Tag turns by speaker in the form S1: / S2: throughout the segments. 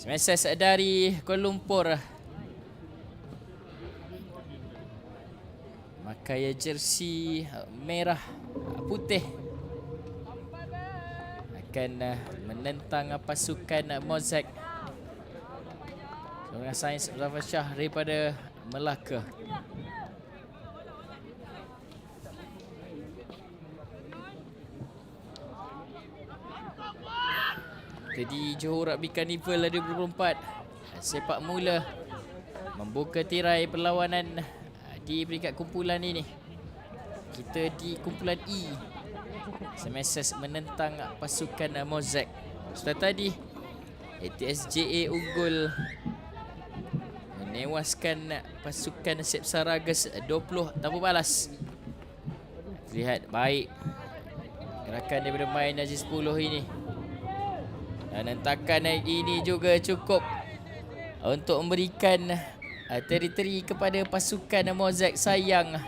S1: Smash dari Kuala Lumpur. Pakai jersey merah putih. Akan menentang pasukan Mozak. Seorang Sains Muzaffar Shah daripada Melaka. Di Johor Rugby Carnival 2024, sepak mula membuka tirai perlawanan di peringkat kumpulan ini. Kita di kumpulan E. Smash menentang pasukan Mozak. Setelah tadi ATSJA unggul menewaskan pasukan Sep Saragas 20 tanpa balas. Lihat baik gerakan daripada main Najis 10 ini. Dan hentakan ini juga cukup untuk memberikan teritori kepada pasukan Mozak. Sayang,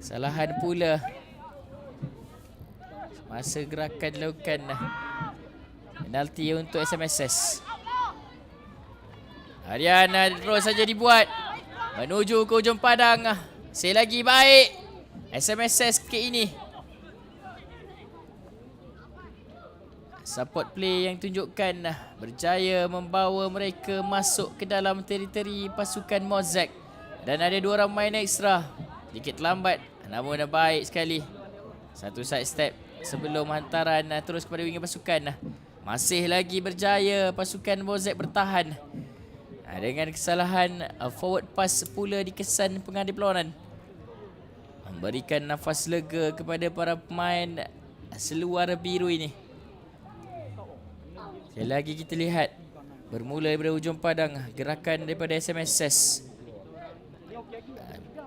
S1: kesalahan pula masa gerakan dilakukan. Penalti untuk SMSS. Harian terus saja dibuat menuju ke hujung padang. Selagi baik SMSS ketika ini. Support play yang tunjukkan berjaya membawa mereka masuk ke dalam teritori pasukan Mozak. Dan ada 2 orang main ekstra. Sedikit lambat namun baik sekali. Satu side step sebelum hantaran terus kepada winger pasukan. Masih lagi berjaya pasukan Mozak bertahan. Dengan kesalahan forward pass pula dikesan pengadil perlawanan. Memberikan nafas lega kepada para pemain seluar biru ini. Sekali lagi kita lihat bermula daripada hujung padang gerakan daripada SMSS.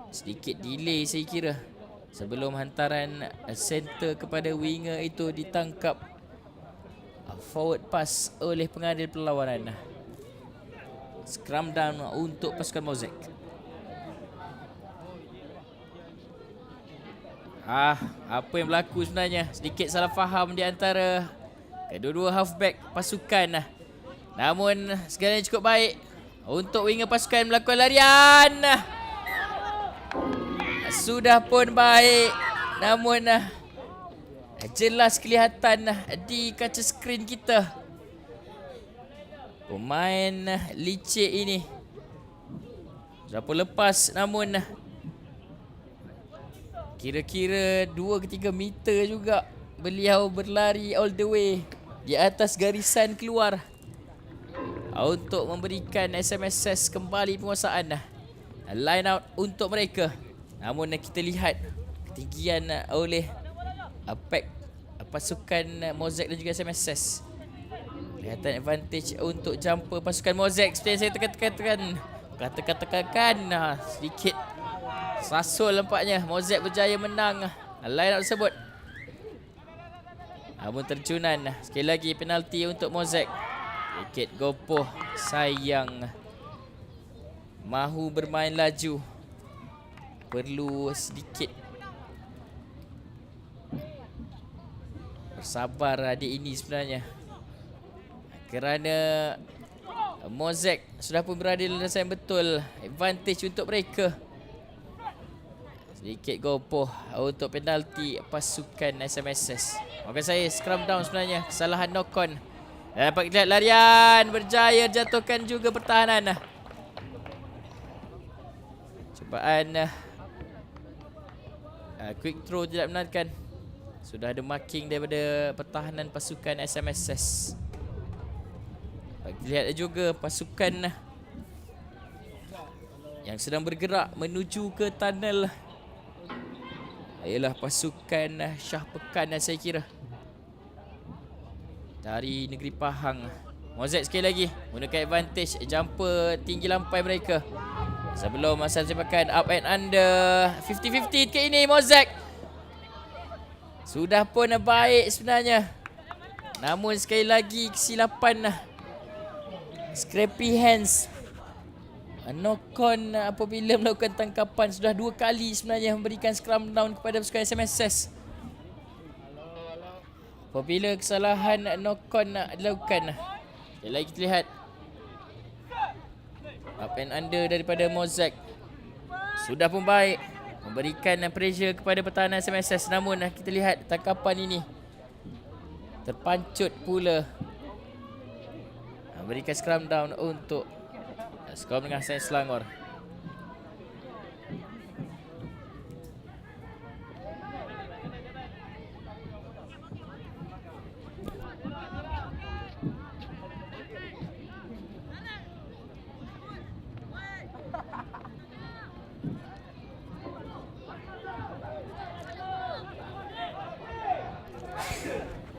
S1: Sedikit delay saya kira sebelum hantaran center kepada winger itu ditangkap forward pass oleh pengadil perlawanan. Scrum down untuk pasukan Mozak. Apa yang berlaku sebenarnya? Sedikit salah faham di antara kedua-dua halfback pasukan. Namun segalanya cukup baik untuk winger pasukan melakukan larian. Sudah pun baik, namun jelas kelihatan di kaca skrin kita pemain licik ini sudah pun lepas, namun kira-kira 2 ke 3 meter juga beliau berlari all the way di atas garisan keluar untuk memberikan SMSS kembali penguasaan. Line out untuk mereka. Namun kita lihat ketinggian oleh pack pasukan Mozak dan juga SMSS. Kelihatan advantage untuk jumper pasukan Mozak. Seperti yang saya tekan-tekan sedikit sasul nampaknya. Mozak berjaya menang line out tersebut. Namun terjunan. Sekali lagi penalti untuk Mozak. Sedikit gopoh. Sayang. Mahu bermain laju. Perlu sedikit bersabar adik ini sebenarnya. Kerana Mozak sudah pun berada dalam landasan betul. Advantage untuk mereka. Sedikit gopoh untuk penalti pasukan SMSS. Maka saya scrum down sebenarnya. Kesalahan knock on. Dapat kita lihat larian. Berjaya jatuhkan juga pertahanan. Cubaan quick throw tidak benarkan. Sudah ada marking daripada pertahanan pasukan SMSS. Kita lihat juga pasukan yang sedang bergerak menuju ke tunnel ialah pasukan Shah Pekan saya kira dari negeri Pahang. Mozak sekali lagi menggunakan advantage jumper tinggi lampai mereka. Sebelum masa sepakan up and under 50-50 ke ini Mozak. Sudah pun baik sebenarnya. Namun sekali lagi kesilapan. Scrappy hands. Knock on apabila melakukan tangkapan. Sudah 2 kali sebenarnya memberikan scrum down kepada pasukan SMSS. Apabila kesalahan knock on dilakukan. Sekali lagi kita lihat. Up and under daripada Mozak. Sudah pun baik. Memberikan pressure kepada pertahanan SMSS. Namun kita lihat tangkapan ini terpancut pula. Berikan scrum down untuk skor dengan Sains Selangor.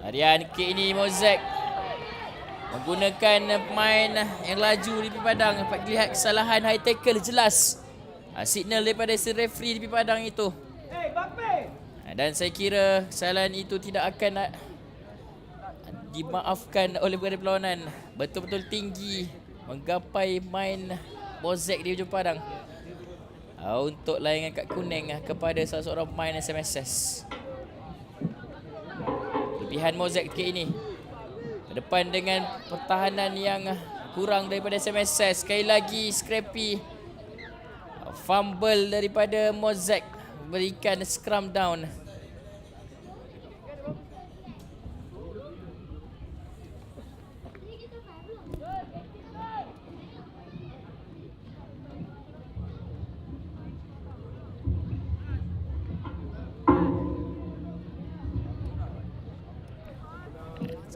S1: Harian kick ini Mozak menggunakan pemain yang laju di tepi padang. Dapat dilihat kesalahan high tackle jelas. Signal daripada si referee di tepi padang itu. Dan saya kira kesalahan itu tidak akan dimaafkan oleh berada perlawanan. Betul-betul tinggi menggapai main Mozak di hujung padang. Untuk layangan kad kuning kepada salah seorang pemain SMSS. Kelebihan Mozak ketika ini depan dengan pertahanan yang kurang daripada SMSS. Sekali lagi scrappy fumble daripada Mozak, berikan scrum down.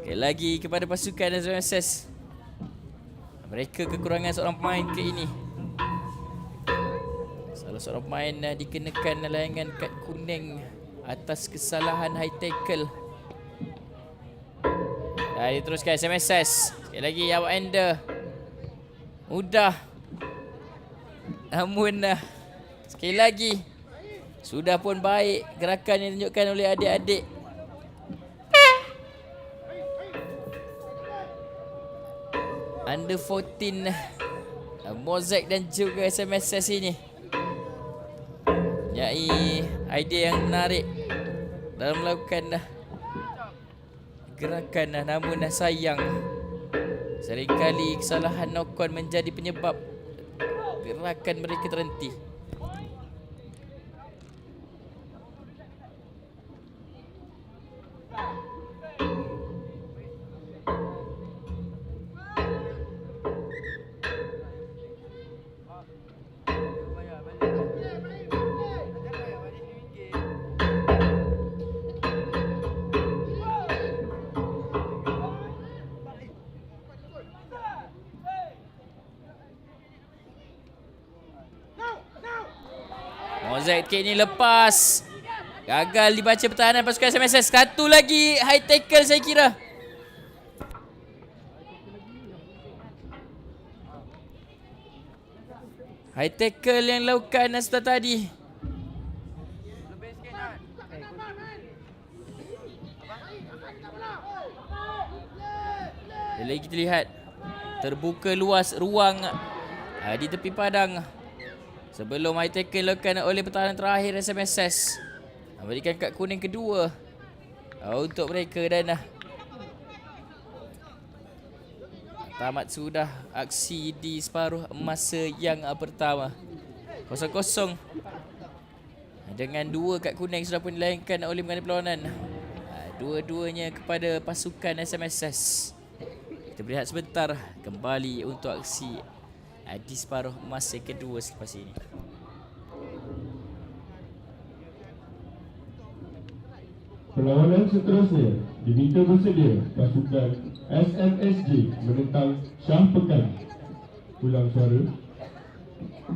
S1: Sekali lagi kepada pasukan SMSS. Mereka kekurangan seorang pemain ke ini. Salah seorang pemain dikenakan layangan kad kuning atas kesalahan high tackle. Dan diteruskan SMSS. Sekali lagi awak ender. Mudah. Namun sekali lagi sudah pun baik gerakan yang ditunjukkan oleh adik-adik. Under 14 Mozak dan juga SMSS ini mempunyai idea yang menarik dalam melakukan gerakan. Namun sayang seringkali kesalahan knock-on menjadi penyebab gerakan mereka terhenti. Mozak kick ni lepas. Gagal dibaca pertahanan pasukan SMSS. Satu lagi high tackle saya kira. High tackle yang lakukan setelah tadi. Lagi kita lihat terbuka luas ruang di tepi padang. Sebelum high tackle dilakukan oleh pertahanan terakhir SMSS. Memberikan kad kuning kedua untuk mereka dan tamat sudah aksi di separuh masa yang pertama. 0-0. Dengan dua kad kuning sudah pun dilayangkan oleh pengguna perlawanan. Dua-duanya kepada pasukan SMSS. Kita berehat sebentar, kembali untuk aksi di separuh masa kedua selepas ini.
S2: Perlawanan seterusnya diminta bersedia pasukan SMSJ menentang Shah Pekan. Ulang suara.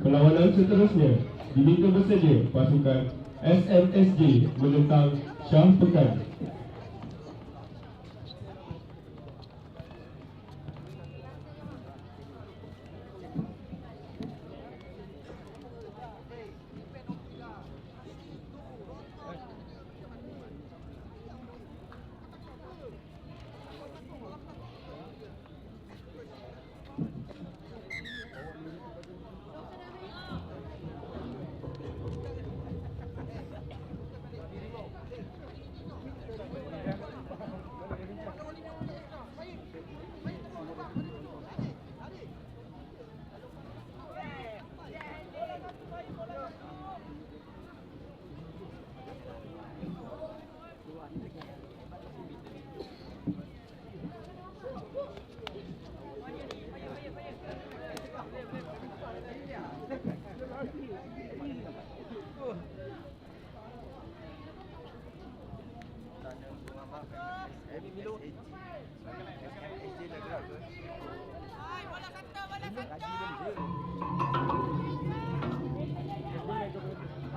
S2: Perlawanan seterusnya diminta bersedia pasukan SMSJ menentang Shah Pekan.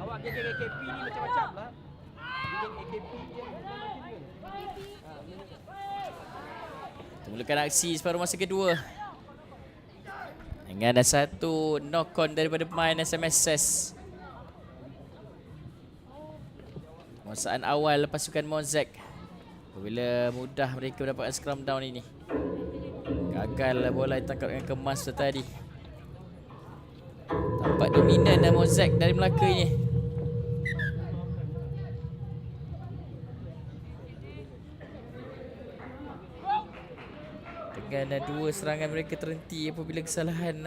S3: Awak geng AKP ni macam-macam lah. Geng AKP je macam dia.
S1: Mulakan aksi separuh masa kedua. Dengan ada satu knock on daripada pemain SMSS. Penguasaan awal pasukan Mozak. Apabila mudah mereka mendapatkan scrum down ini. Gagal bola ditangkap dengan kemas tadi. Tampak dominan Mozak dari Melaka ini. Dengan dua serangan mereka terhenti apabila kesalahan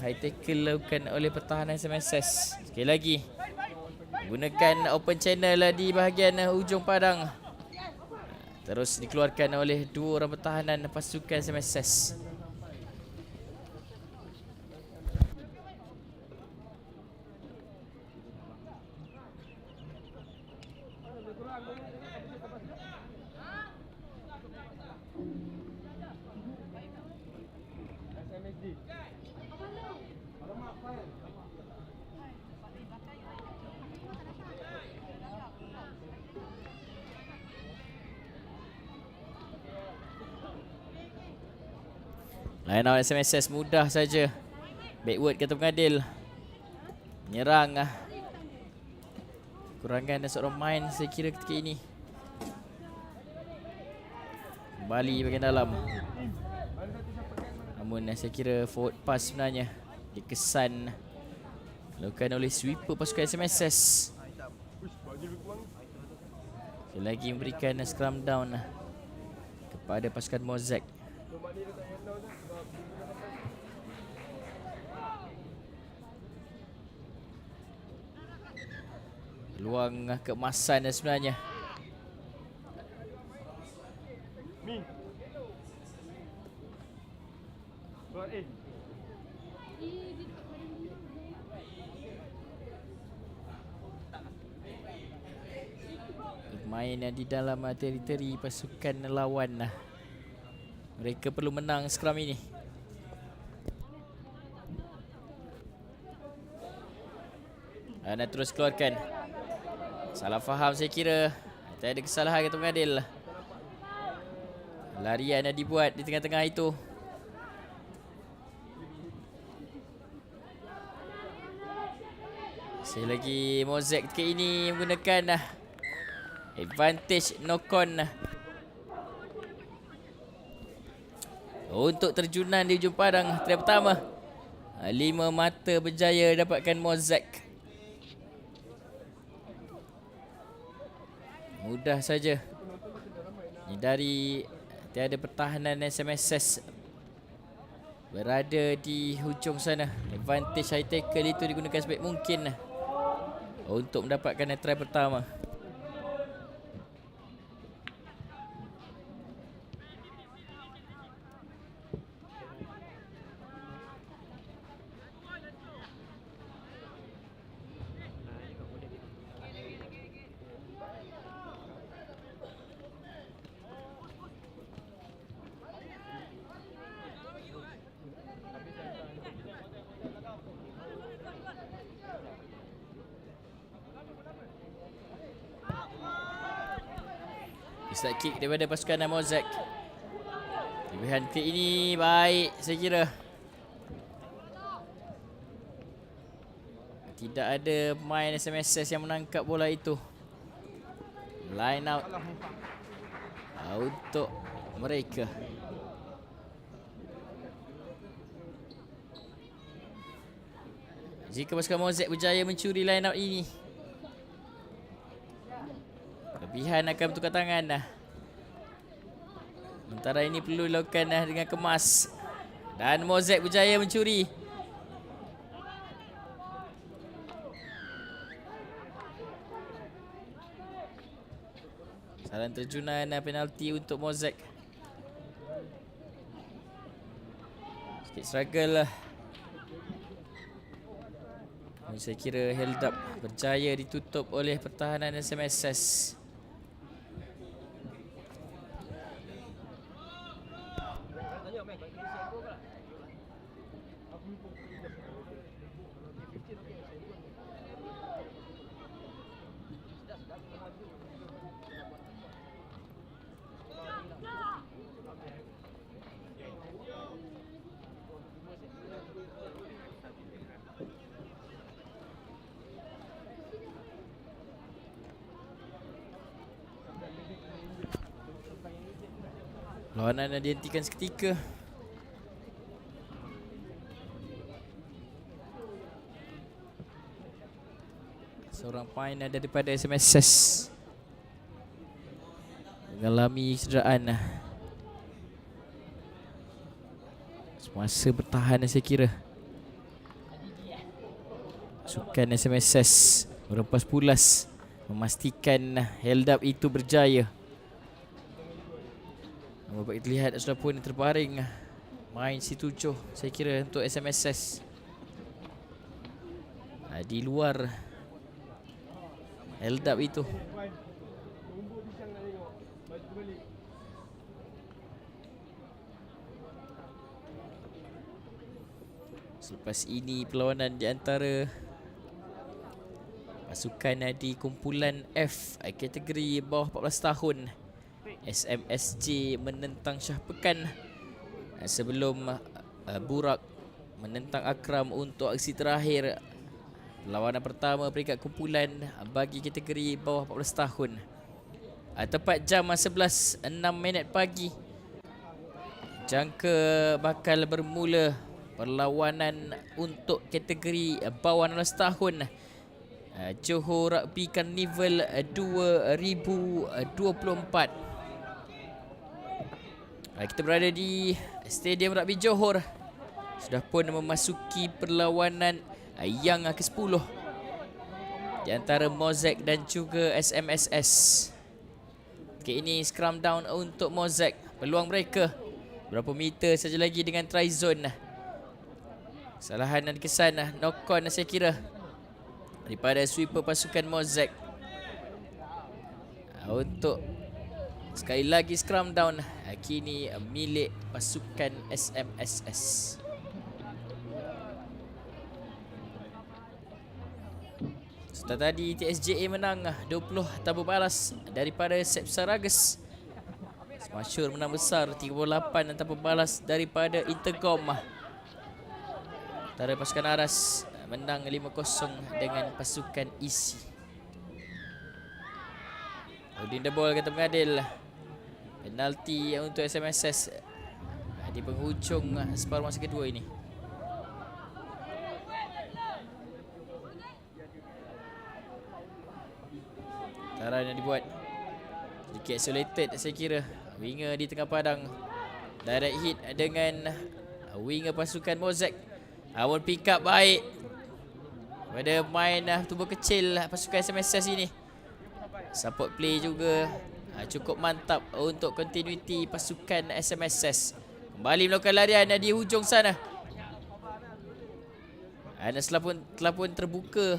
S1: high tackle dilakukan oleh pertahanan SMSS. Sekali lagi gunakan open channel di bahagian hujung padang. Terus dikeluarkan oleh dua orang pertahanan pasukan SMSS. Line out SMSS mudah saja. Backward kata pengadil. Menyerang. Kurangan seorang main saya kira ketika ini. Kembali bahagian dalam. Namun saya kira forward pass sebenarnya dikesan dilakukan oleh sweeper pasukan SMSS. Sekali lagi memberikan scrum down kepada pasukan Mozak. Peluang keemasan sebenarnya. Main di dalam teritori pasukan lawan. Mereka perlu menang scrum ini. Anda terus keluarkan. Salah faham saya kira. Tak ada kesalahan kata pengadil. Larian yang dibuat di tengah-tengah itu. Sekali lagi Mozak ketika ini menggunakan advantage knock on untuk terjunan di hujung padang. Try pertama 5 mata berjaya dapatkan Mozak. Mudah saja. Dari tiada pertahanan SMSS berada di hujung sana. Advantage high tackle itu digunakan sebaik mungkin untuk mendapatkan try pertama. Start kick daripada pasukan Mozak. Lebihan kick ini baik saya kira. Tidak ada pemain SMSS yang menangkap bola itu. Line out untuk mereka. Jika pasukan Mozak berjaya mencuri line out ini, kelebihan akan bertukar tangan. Sementara ini perlu dilakukan dengan kemas. Dan Mozak berjaya mencuri. Saran terjunan penalti untuk Mozak. Sikit struggle lah. Saya kira held up berjaya ditutup oleh pertahanan SMSS. Perlawanan dihentikan seketika. Seorang pemain daripada SMSS mengalami cederaan. Semasa bertahan saya kira. Pasukan SMSS merempas pulas memastikan held up itu berjaya. Nampak kita lihat sudah pun terbaring main C7 saya kira untuk SMSS. Di luar held up itu. Selepas ini perlawanan di antara pasukan di kumpulan F kategori bawah 14 tahun. SMSJ menentang Shah Pekan sebelum Burak menentang Akram untuk aksi terakhir. Perlawanan pertama peringkat kumpulan bagi kategori bawah 14 tahun. Tepat jam 11.06 pagi. Jangka bakal bermula perlawanan untuk kategori bawah 16 tahun Johor Rugby Carnival 2024. Kita berada di Stadium Rugby Johor. Sudah pun memasuki perlawanan yang ke-10 di antara Mozak dan juga SMSS. Okay, ini scrum down untuk Mozak. Peluang mereka berapa meter saja lagi dengan try zone. Kesalahan dan kesan knock on saya kira daripada sweeper pasukan Mozak. Untuk sekali lagi scrum down kini milik pasukan SMSS. Setelah tadi TSJA menang 20 tanpa balas daripada Sepsaragas. Smashur menang besar 38 tanpa balas daripada Intercom. Antara pasukan Aras menang 5-0 dengan pasukan isi. Udin the ball kata pengadil. Penalti untuk SMSS di penghujung separuh masa kedua ini. Taran yang dibuat sedikit isolated saya kira. Winger di tengah padang. Direct hit dengan winger pasukan Mozak. Awal pick up baik pada main tubuh kecil pasukan SMSS ini. Support play juga cukup mantap untuk continuity pasukan SMSS. Kembali melakukan larian di hujung sana. Dan telah pun terbuka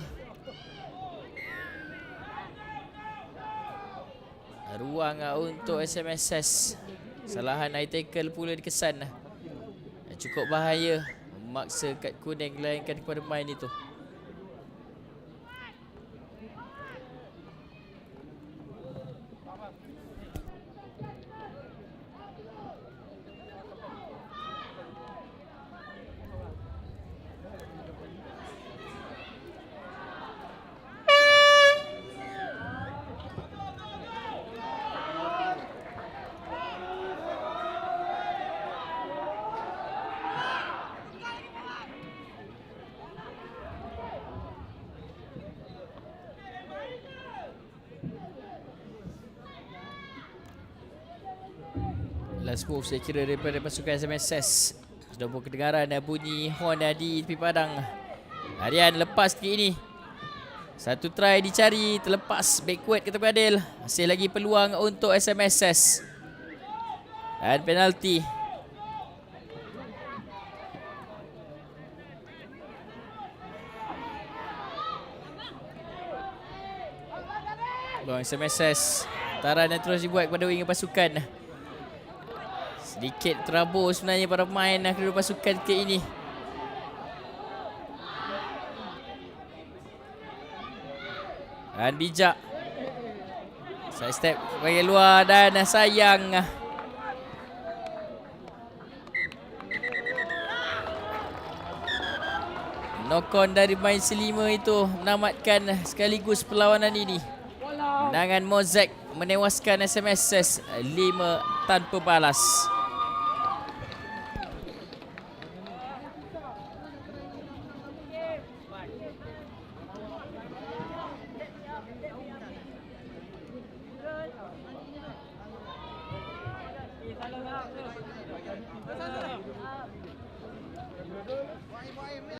S1: ruang untuk SMSS. Kesalahan high tackle pula dikesan. Cukup bahaya. Memaksa kad kuning layankan kepada main itu. Last move saya kira daripada pasukan SMSS. Sudah pun kedengaran bunyi horn di tepi padang. Harian lepas kali ini. Satu try dicari, terlepas backward kata pengadil. Masih lagi peluang untuk SMSS. Dan penalti. Peluang SMSS. Taran yang terus dibuat kepada winger pasukan. Sedikit terabur sebenarnya para pemain kedua pasukan ke ini. Dan bijak. Side step bagi luar dan sayang. Knock on dari main selima itu menamatkan sekaligus perlawanan ini. Kemenangan Mozak menewaskan SMSS 5 tanpa balas.